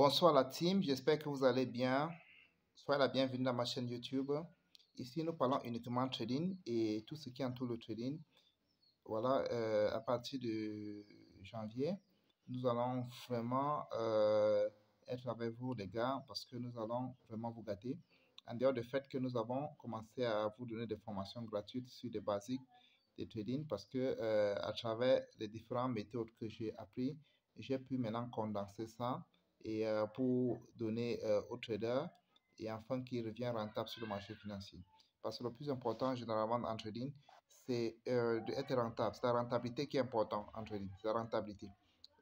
Bonsoir la team, j'espère que vous allez bien. Soyez la bienvenue dans ma chaîne YouTube. Ici, nous parlons uniquement trading et tout ce qui entoure le trading. Voilà, à partir de janvier, nous allons vraiment être avec vous les gars parce que nous allons vraiment vous gâter. En dehors du fait que nous avons commencé à vous donner des formations gratuites sur des basiques de trading parce que à travers les différentes méthodes que j'ai appris, j'ai pu maintenant condenser ça et pour donner aux traders et afin qu'ils reviennent rentables sur le marché financier. Parce que le plus important généralement en trading, c'est d'être rentable. C'est la rentabilité qui est importante en trading, c'est la rentabilité.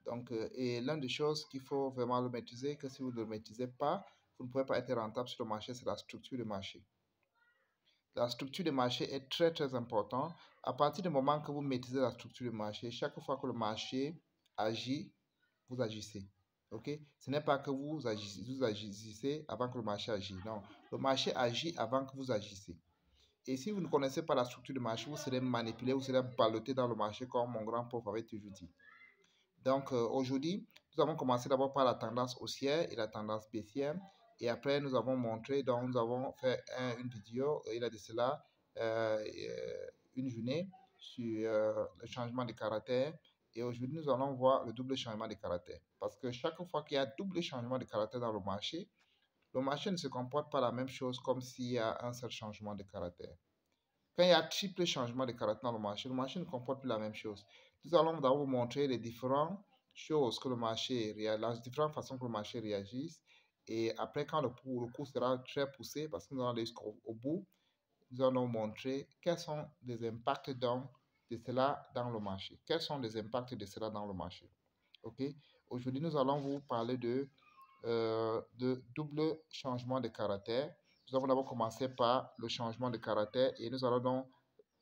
Donc, et l'une des choses qu'il faut vraiment le maîtriser, que si vous ne le maîtrisez pas, vous ne pouvez pas être rentable sur le marché, c'est la structure du marché. La structure du marché est très très importante. À partir du moment que vous maîtrisez la structure du marché, chaque fois que le marché agit, vous agissez. Ok? Ce n'est pas que vous agissez avant que le marché agisse. Non, le marché agit avant que vous agissez. Et si vous ne connaissez pas la structure du marché, vous serez manipulé, vous serez ballotté dans le marché comme mon grand prof avait toujours dit. Donc aujourd'hui, nous avons commencé d'abord par la tendance haussière et la tendance baissière. Et après, nous avons montré, donc nous avons fait une vidéo, il y a de cela une journée sur le changement de caractère. Et aujourd'hui, nous allons voir le double changement de caractère. Parce que chaque fois qu'il y a double changement de caractère dans le marché ne se comporte pas la même chose comme s'il y a un seul changement de caractère. Quand il y a triple changement de caractère dans le marché ne comporte plus la même chose. Nous allons d'abord vous montrer les différentes choses que le marché réagit, les différentes façons que le marché réagisse. Et après, quand le cours sera très poussé, parce que nous allons aller jusqu'au bout, nous allons montrer quels sont les impacts de cela dans le marché. Quels sont les impacts de cela dans le marché. Ok? Aujourd'hui, nous allons vous parler de double changement de caractère. Nous allons d'abord commencer par le changement de caractère et nous allons donc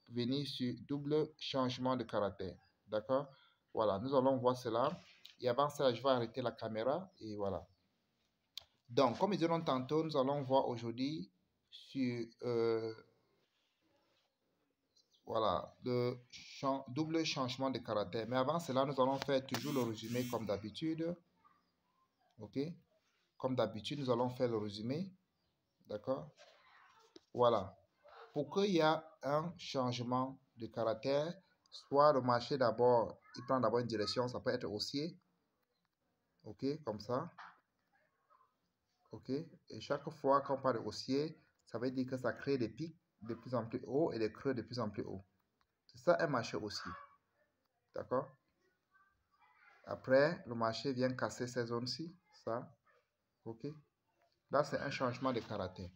venir sur double changement de caractère. D'accord? Voilà, nous allons voir cela. Et avant ça, je vais arrêter la caméra et voilà. Donc, comme ils diront tantôt, nous allons voir aujourd'hui sur voilà, le double changement de caractère. Mais avant cela, nous allons faire toujours le résumé comme d'habitude. Ok? Comme d'habitude, nous allons faire le résumé. D'accord? Voilà. Pour qu'il y ait un changement de caractère, soit le marché d'abord, il prend d'abord une direction, ça peut être haussier. Ok, comme ça. Ok, et chaque fois qu'on parle de haussier, ça veut dire que ça crée des pics de plus en plus hauts et des creux de plus en plus hauts. C'est ça un marché haussier. D'accord? Après, le marché vient casser ces zones-ci, ça. Ok? Là, c'est un changement de caractère.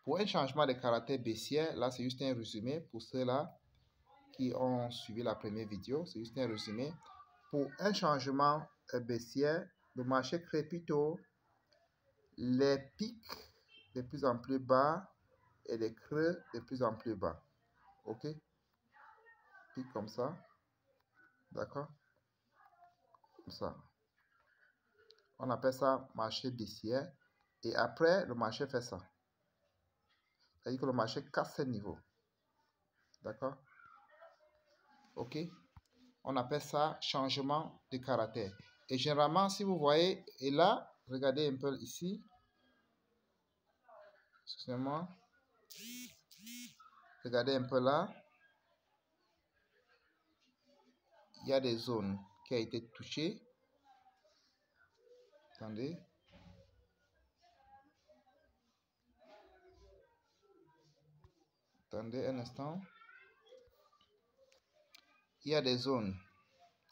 Pour un changement de caractère baissier, là, c'est juste un résumé pour ceux-là qui ont suivi la première vidéo. C'est juste un résumé. Pour un changement baissier, le marché crée plutôt les pics de plus en plus bas et les creux de plus en plus bas. Ok? Pic comme ça. D'accord? Comme ça. On appelle ça marché baissier. Et après, le marché fait ça. C'est-à-dire que le marché casse ce niveau. D'accord? Ok? On appelle ça changement de caractère. Et généralement, si vous voyez, et là, regardez un peu ici. Excusez-moi. Regardez un peu là. Il y a des zones qui ont été touchées. Attendez. Attendez un instant. Il y a des zones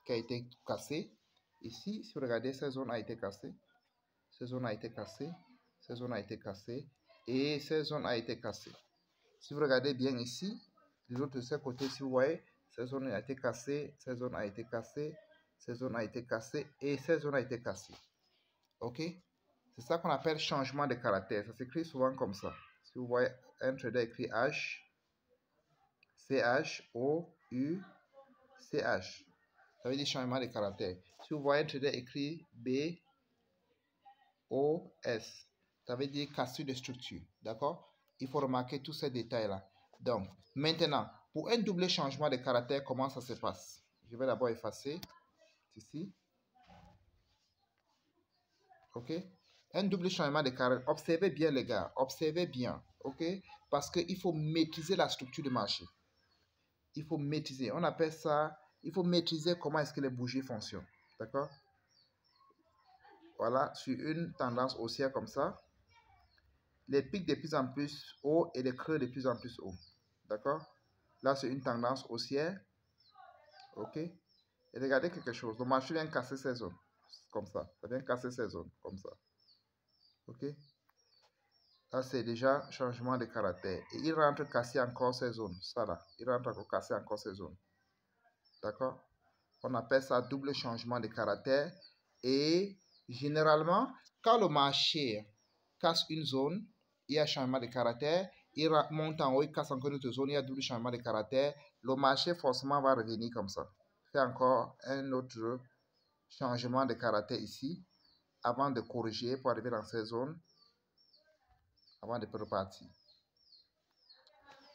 qui ont été cassées. Ici, si vous regardez, cette zone a été cassée. Cette zone a été cassée. Cette zone a été cassée. Et cette zone a été cassée. Si vous regardez bien ici, de l'autre côté, si vous voyez, cette zone a été cassée. Cette zone a été cassée. Cette zone a été cassée. Et cette zone a été cassée. Ok? C'est ça qu'on appelle changement de caractère. Ça s'écrit souvent comme ça. Si vous voyez un trader écrit H, C-H-O-U-C-H. Ça veut dire changement de caractère. Si vous voyez un trader écrit B-O-S, ça veut dire cassure de structure. D'accord? Il faut remarquer tous ces détails-là. Donc, maintenant, pour un double changement de caractère, comment ça se passe? Je vais d'abord effacer ici. Ok? Un double changement de caractère. Observez bien, les gars. Observez bien. Ok? Parce qu'il faut maîtriser la structure du marché. Il faut maîtriser. On appelle ça, il faut maîtriser comment est-ce que les bougies fonctionnent. D'accord? Voilà, sur une tendance haussière comme ça, les pics de plus en plus hauts et les creux de plus en plus hauts. D'accord? Là, c'est une tendance haussière. Ok? Et regardez quelque chose. Le marché vient casser ces zones. Comme ça. Ça vient casser ces zones. Comme ça. Ok? Là, c'est déjà changement de caractère. Et il rentre casser encore ces zones. Ça là. Il rentre encore casser encore ces zones. D'accord? On appelle ça double changement de caractère. Et généralement, quand le marché casse une zone, il y a changement de caractère. Il monte en haut, il casse encore une autre zone, il y a double changement de caractère. Le marché forcément va revenir comme ça. Fait encore un autre changement de caractère ici, avant de corriger pour arriver dans ces zones, avant de repartir.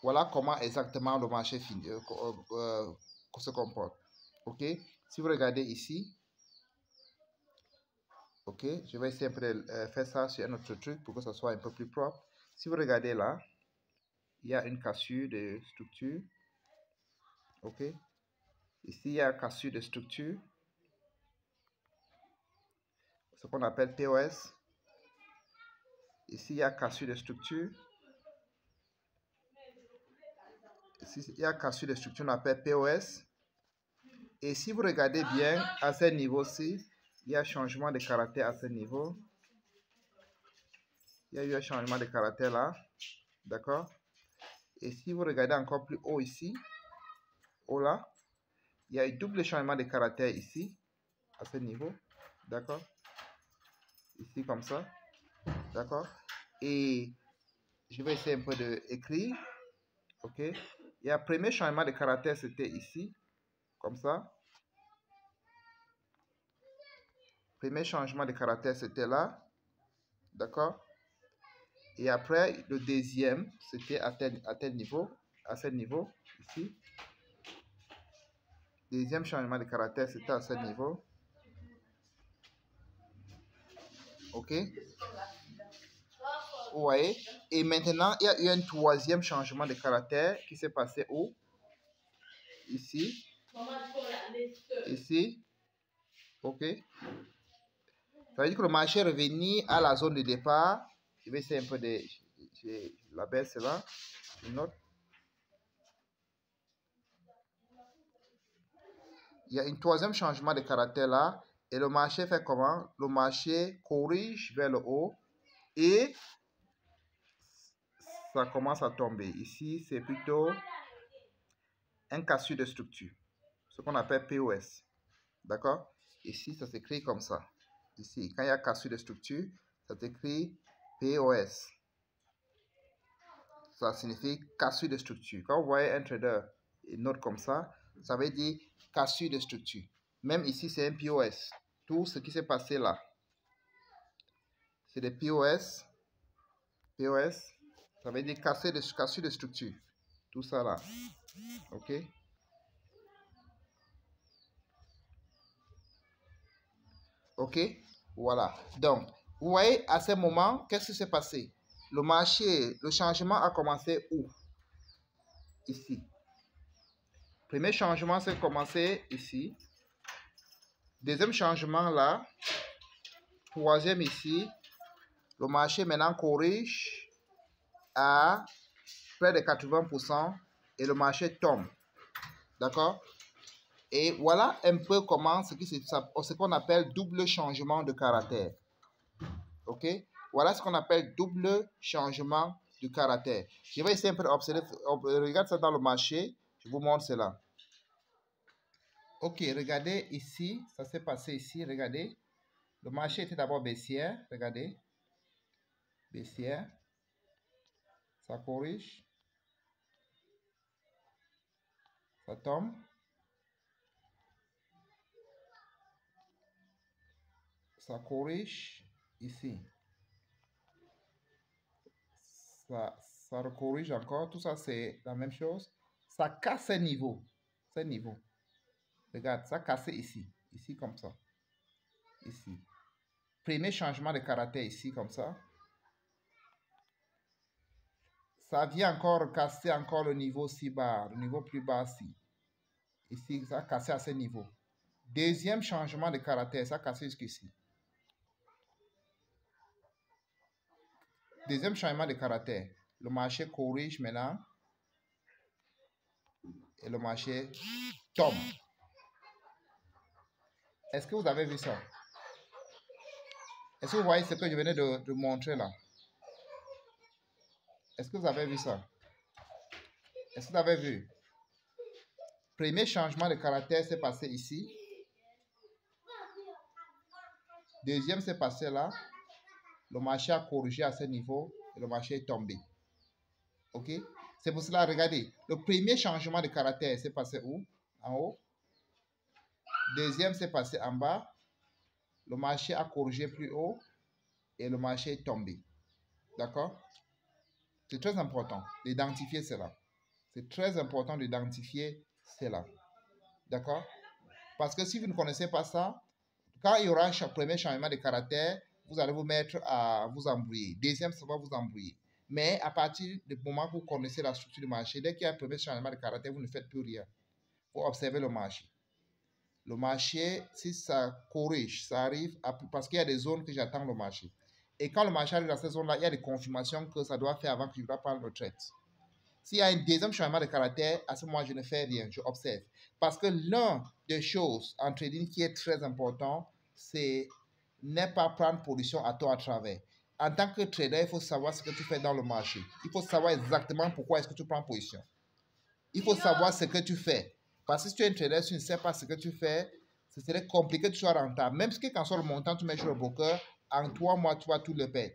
Voilà comment exactement le marché se comporte. Ok? Si vous regardez ici, ok, je vais essayer de faire ça sur un autre truc pour que ça soit un peu plus propre. Si vous regardez là, il y a une cassure de structure. Ok, ici il y a une cassure de structure, ce qu'on appelle POS. Ici il y a cassure de structure. Ici il y a cassure de structure, on appelle POS. Et si vous regardez bien à ce niveau-ci, il y a changement de caractère à ce niveau. Il y a eu un changement de caractère là. D'accord? Et si vous regardez encore plus haut ici, haut là, il y a un double changement de caractère ici, à ce niveau. D'accord? Ici comme ça. D'accord? Et je vais essayer un peu d'écrire. Ok? Il y a un premier changement de caractère, c'était ici. Comme ça. Premier changement de caractère, c'était là. D'accord? Et après, le deuxième, c'était à tel niveau. À ce niveau, ici. Deuxième changement de caractère, c'était à ce niveau. Ok? Vous voyez? Et maintenant, il y a eu un troisième changement de caractère qui s'est passé où? Ici. Ici. Ok? Ça veut dire que le marché est revenu à la zone de départ. Je vais essayer un peu de... Je la baisse là. Je note. Il y a un troisième changement de caractère là. Et le marché fait comment? Le marché corrige vers le haut. Et ça commence à tomber. Ici, c'est plutôt un cassure de structure. Ce qu'on appelle POS. D'accord? Ici, ça s'écrit comme ça. Ici, quand il y a cassure de structure, ça s'écrit POS. Ça signifie cassure de structure. Quand vous voyez un trader note comme ça, ça veut dire cassure de structure. Même ici, c'est un POS. Tout ce qui s'est passé là, c'est des POS. POS, ça veut dire cassure de structure. Tout ça là. OK? OK? Voilà. Donc, vous voyez, à ce moment, qu'est-ce qui s'est passé? Le marché, le changement a commencé où? Ici. Premier changement, c'est commencé ici. Deuxième changement là. Troisième ici. Le marché maintenant corrige à près de 80% et le marché tombe. D'accord? Et voilà un peu comment ce qu'on appelle double changement de caractère. OK? Voilà ce qu'on appelle double changement de caractère. Je vais essayer un peu d'observer. Regarde ça dans le marché. Je vous montre cela. OK, regardez ici. Ça s'est passé ici. Regardez. Le marché était d'abord baissière. Regardez. Baissière. Ça corrige. Ça tombe. Ça corrige ici. Ça recorrige encore. Tout ça, c'est la même chose. Ça casse un niveau. Ce niveau. Regarde, ça casse ici. Ici comme ça. Ici. Premier changement de caractère ici, comme ça. Ça vient encore casser encore le niveau si bas, le niveau plus bas ici. Ici, ça a cassé à ce niveau. Deuxième changement de caractère, ça a cassé jusqu'ici. Deuxième changement de caractère. Le marché corrige maintenant. Et le marché tombe. Est-ce que vous avez vu ça? Est-ce que vous voyez ce que je venais de montrer là? Est-ce que vous avez vu ça? Est-ce que vous avez vu? Premier changement de caractère s'est passé ici. Deuxième s'est passé là. Le marché a corrigé à ce niveau et le marché est tombé. Ok? C'est pour cela, regardez, le premier changement de caractère s'est passé où? En haut. Deuxième s'est passé en bas. Le marché a corrigé plus haut et le marché est tombé. D'accord? C'est très important d'identifier cela. C'est très important d'identifier cela. D'accord? Parce que si vous ne connaissez pas ça, quand il y aura un premier changement de caractère, vous allez vous mettre à vous embrouiller. Deuxième, ça va vous embrouiller. Mais à partir du moment que vous connaissez la structure du marché, dès qu'il y a un premier changement de caractère, vous ne faites plus rien. Vous observez le marché. Le marché, si ça corrige, ça arrive parce qu'il y a des zones que j'attends le marché. Et quand le marché arrive dans ces zones-là, il y a des confirmations que ça doit faire avant que je dois prendre le trade. S'il y a un deuxième changement de caractère, à ce moment, je ne fais rien, je observe. Parce que l'une des choses en trading qui est très important, c'est ne pas prendre position à toi à travers. En tant que trader, il faut savoir ce que tu fais dans le marché. Il faut savoir exactement pourquoi est-ce que tu prends position. Il faut savoir ce que tu fais. Parce que si tu es un trader, tu ne sais pas ce que tu fais, ce serait compliqué que tu sois rentable. Même si quand soit le montant, tu mets sur le broker, en 3 mois, tu vas tout le perdre.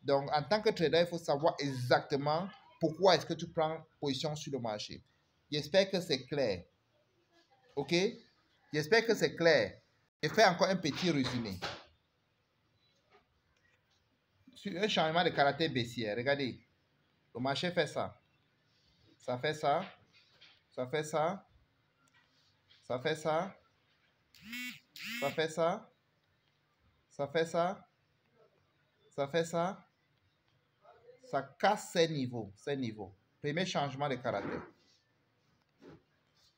Donc, en tant que trader, il faut savoir exactement pourquoi est-ce que tu prends position sur le marché. J'espère que c'est clair. OK? J'espère que c'est clair. Je fais encore un petit résumé. Sur un changement de caractère baissier, regardez. Le marché fait ça. Ça fait ça. Ça fait ça. Ça fait ça. Ça fait ça. Ça fait ça. Ça fait ça. Ça casse ces niveaux. Ces niveaux. Premier changement de caractère.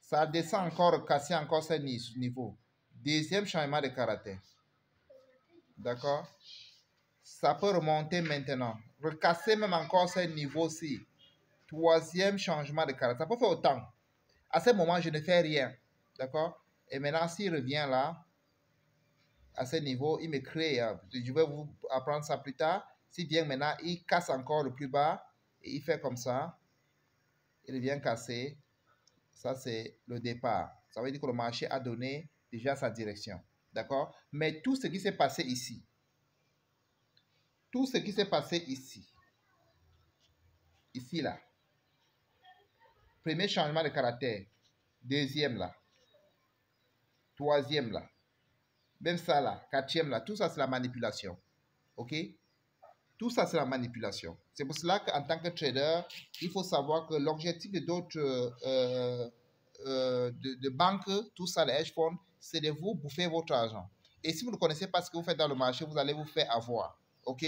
Ça descend encore, casser encore ces niveaux. Deuxième changement de caractère. D'accord? Ça peut remonter maintenant. Recasser même encore ces niveaux-ci. Troisième changement de caractère. Ça peut faire autant. À ce moment, je ne fais rien. D'accord? Et maintenant, s'il revient là, à ce niveau, il me crée. Je vais vous apprendre ça plus tard. S'il vient maintenant, il casse encore le plus bas. Et il fait comme ça. Il vient casser. Ça, c'est le départ. Ça veut dire que le marché a donné déjà sa direction. D'accord? Mais tout ce qui s'est passé ici, tout ce qui s'est passé ici, là, premier changement de caractère, deuxième là, troisième là, même ça là, quatrième là, tout ça c'est la manipulation. Ok? Tout ça c'est la manipulation. C'est pour cela qu'en tant que trader, il faut savoir que l'objectif de d'autres de banques, tout ça, les hedge funds, c'est de vous bouffer votre argent. Et si vous ne connaissez pas ce que vous faites dans le marché, vous allez vous faire avoir. OK?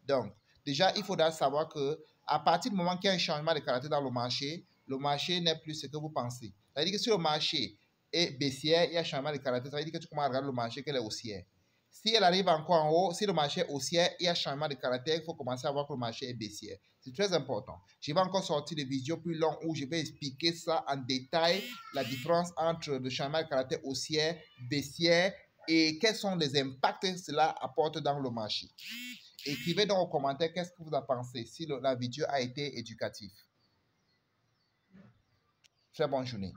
Donc, déjà, il faudra savoir que à partir du moment qu'il y a un changement de caractère dans le marché n'est plus ce que vous pensez. C'est-à-dire que si le marché est baissière, il y a un changement de caractère, ça veut dire que tu commences à regarder le marché qu'elle est haussière. Si elle arrive encore en haut, si le marché est haussier, il y a un changement de caractère, il faut commencer à voir que le marché est baissier. C'est très important. Je vais encore sortir des vidéos plus longues où je vais expliquer ça en détail, la différence entre le changement de caractère haussier, baissier et quels sont les impacts que cela apporte dans le marché. Écrivez dans les commentaires qu'est-ce que vous en pensez si la vidéo a été éducative. Très bonne journée.